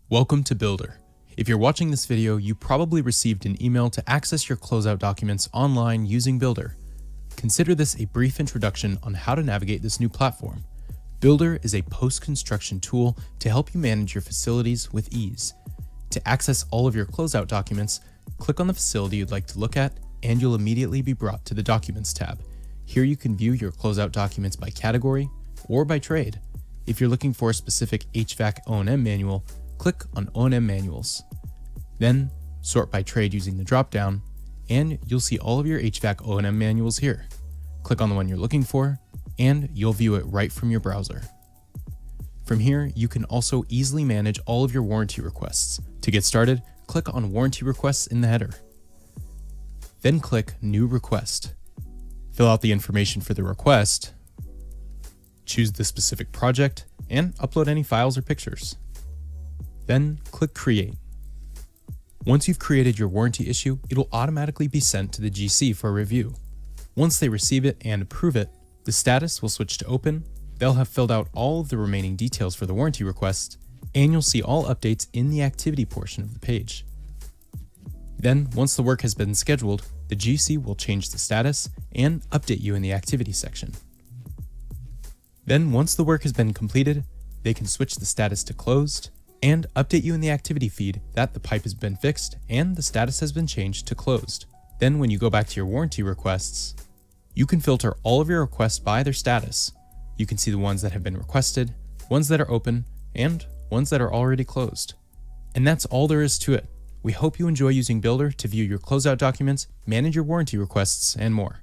Welcome to Buildr. If you're watching this video, you probably received an email to access your closeout documents online using Buildr. Consider this a brief introduction on how to navigate this new platform. Buildr is a post-construction tool to help you manage your facilities with ease. To access all of your closeout documents, click on the facility you'd like to look at, and you'll immediately be brought to the Documents tab. Here you can view your closeout documents by category or by trade. If you're looking for a specific HVAC O&M manual, click on O&M Manuals. Then, sort by trade using the drop-down, and you'll see all of your HVAC O&M manuals here. Click on the one you're looking for, and you'll view it right from your browser. From here, you can also easily manage all of your warranty requests. To get started, click on Warranty Requests in the header. Then click New Request. Fill out the information for the request, choose the specific project, and upload any files or pictures. Then click Create. Once you've created your warranty issue, it'll automatically be sent to the GC for review. Once they receive it and approve it, the status will switch to Open, they'll have filled out all of the remaining details for the warranty request, and you'll see all updates in the activity portion of the page. Then, once the work has been scheduled, the GC will change the status and update you in the activity section. Then, once the work has been completed, they can switch the status to Closed, and update you in the activity feed that the pipe has been fixed and the status has been changed to closed. Then when you go back to your warranty requests, you can filter all of your requests by their status. You can see the ones that have been requested, ones that are open, and ones that are already closed. And that's all there is to it. We hope you enjoy using Buildr to view your closeout documents, manage your warranty requests, and more.